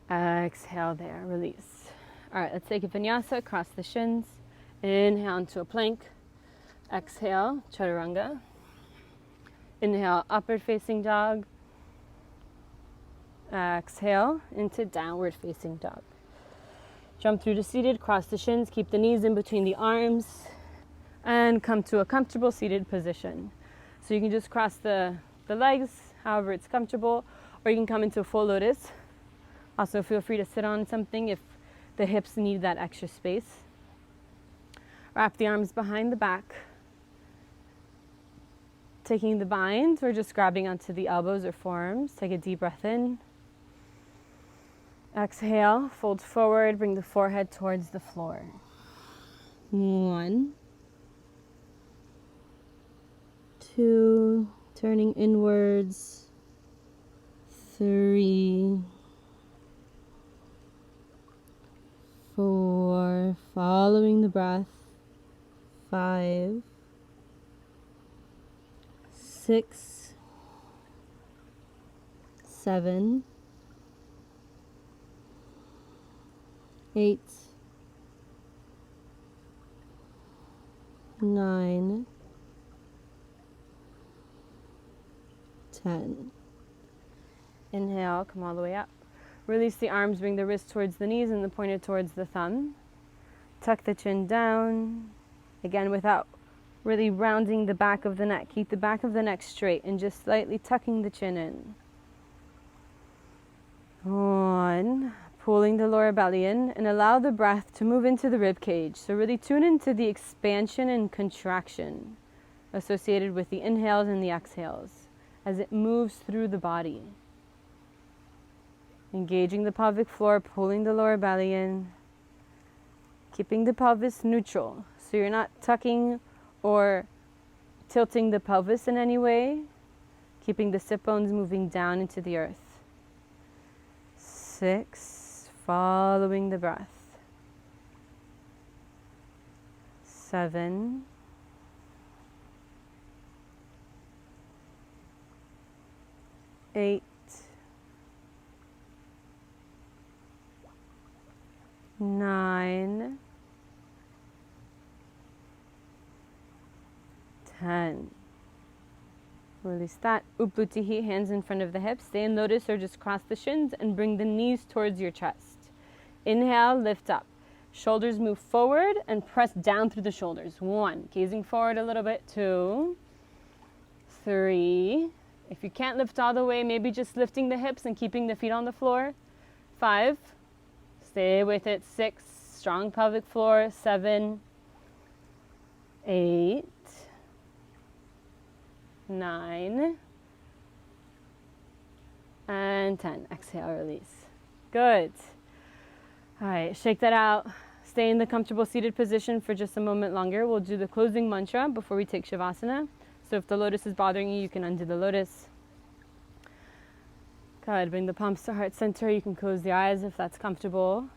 Exhale there, release. All right, let's take a vinyasa, cross the shins. Inhale into a plank. Exhale, chaturanga. Inhale, upward facing dog. Exhale into downward facing dog. Jump through to seated, cross the shins, keep the knees in between the arms, and come to a comfortable seated position. So you can just cross the legs, however it's comfortable, or you can come into a full lotus. Also feel free to sit on something if the hips need that extra space. Wrap the arms behind the back. Taking the bind, we're just grabbing onto the elbows or forearms. Take a deep breath in. Exhale, fold forward, bring the forehead towards the floor. 1, 2, turning inwards. 3, 4, following the breath. 5, 6, 7, 8, 9, 10. Inhale, come all the way up. Release the arms, bring the wrist towards the knees and the pointer towards the thumb. Tuck the chin down. Again, without really rounding the back of the neck. Keep the back of the neck straight and just slightly tucking the chin in. 1. Pulling the lower belly in and allow the breath to move into the rib cage. So really tune into the expansion and contraction associated with the inhales and the exhales as it moves through the body. Engaging the pelvic floor, pulling the lower belly in, keeping the pelvis neutral. So you're not tucking or tilting the pelvis in any way, keeping the sit bones moving down into the earth. 6. Following the breath. 7. 8. 9. 10. Release that. Upluti, hands in front of the hips. Stay in lotus or just cross the shins and bring the knees towards your chest. Inhale, lift up. Shoulders move forward and press down through the shoulders. 1. Gazing forward a little bit. 2. 3. If you can't lift all the way, maybe just lifting the hips and keeping the feet on the floor. 5. Stay with it. 6. Strong pelvic floor. 7. 8. 9. And 10. Exhale, release. Good. All right, shake that out. Stay in the comfortable seated position for just a moment longer. We'll do the closing mantra before we take Shavasana. So if the lotus is bothering you, you can undo the lotus. Good. Bring the palms to heart center. You can close the eyes if that's comfortable.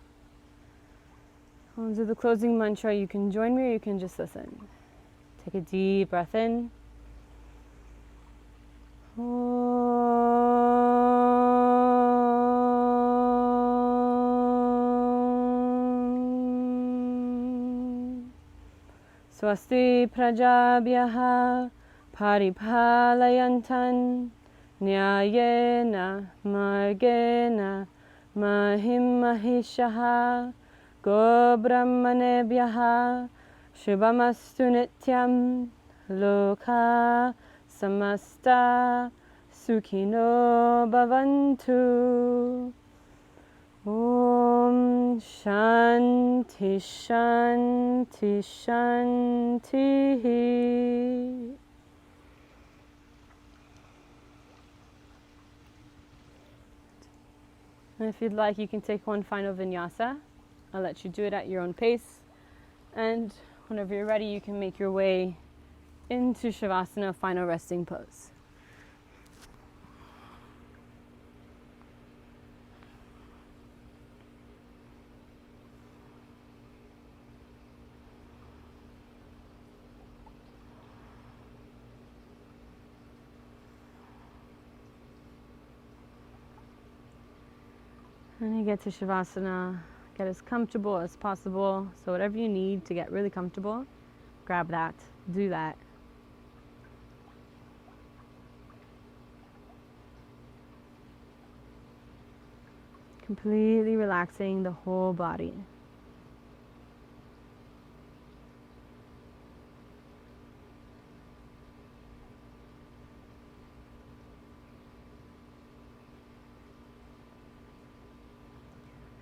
We'll do the closing mantra. You can join me or you can just listen. Take a deep breath in. Swasti prajabhyaha paripalayantan nyayena margena mahim mahishaha go brahmanebhyaha shubhamastu nityam loka samasta sukhino bhavantu. Om Shanti Shanti Shanti. And if you'd like, you can take one final vinyasa. I'll let you do it at your own pace. And whenever you're ready, you can make your way into Shavasana, final resting pose. When you get to Shavasana, get as comfortable as possible. So whatever you need to get really comfortable, grab that, do that. Completely relaxing the whole body.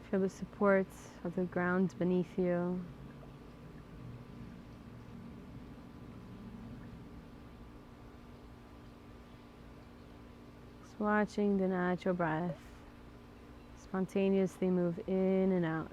Feel the support of the ground beneath you. Just watching the natural breath spontaneously move in and out.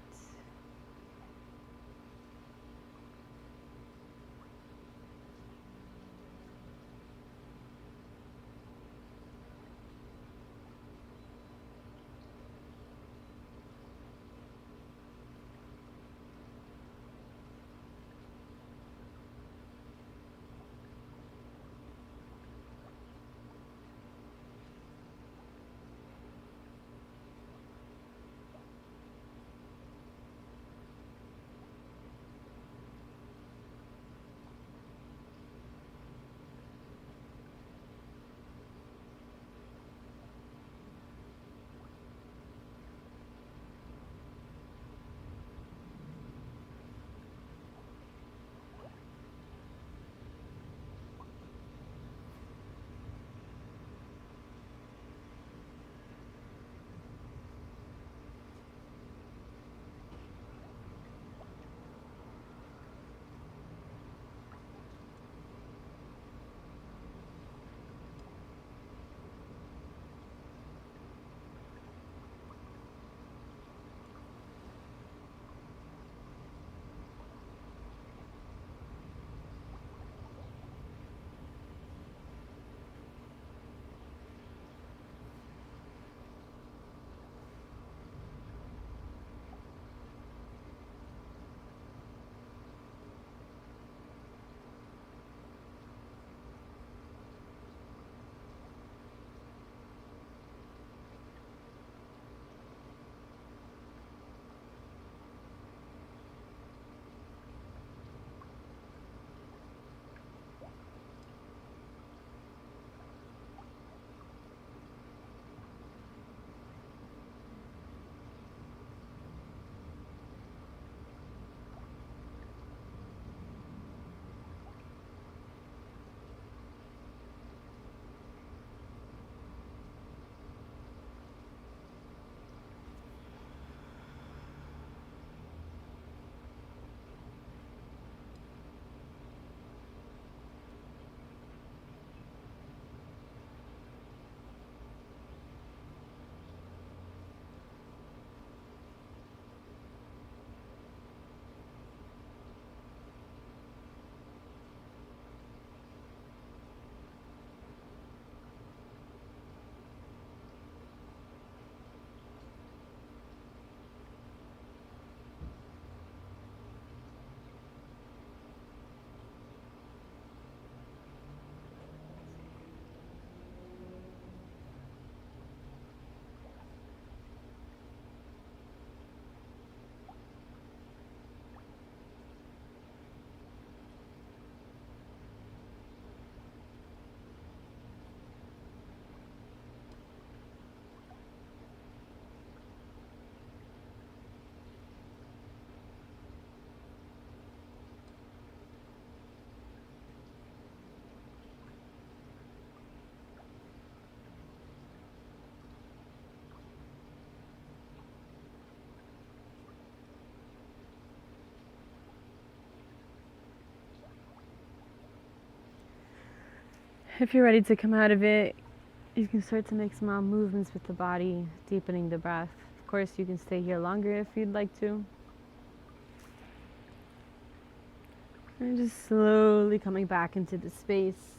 If you're ready to come out of it, you can start to make small movements with the body, deepening the breath. course, you can stay here longer if you'd like to. And just slowly coming back into the space.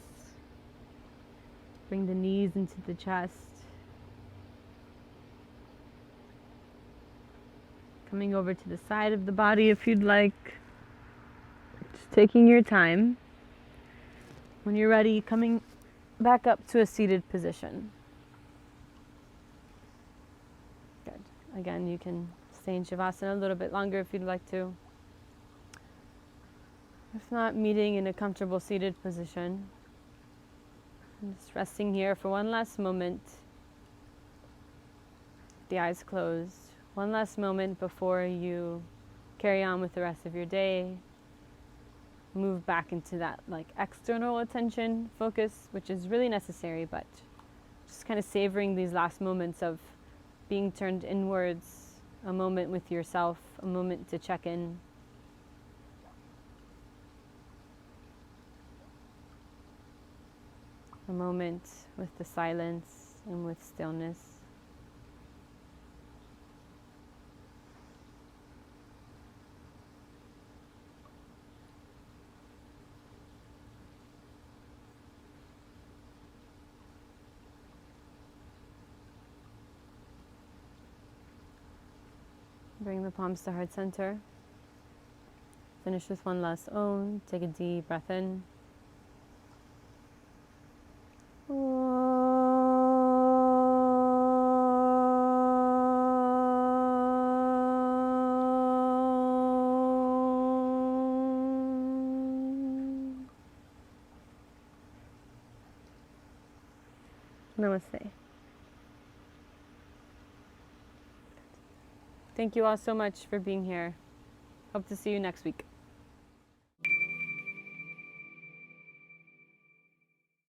Bring the knees into the chest. Coming over to the side of the body if you'd like. Just taking your time. When you're ready, coming back up to a seated position. Good. Again, you can stay in Shavasana a little bit longer if you'd like to. If not, meeting in a comfortable seated position. And just resting here for one last moment. The eyes closed. One last moment before you carry on with the rest of your day. Move back into that external attention focus, which is really necessary, but just kind of savoring these last moments of being turned inwards, a moment with yourself, a moment to check in. A moment with the silence and with stillness. Bring the palms to heart center. Finish with one last Om. Take a deep breath in. Namaste. Thank you all so much for being here. Hope to see you next week.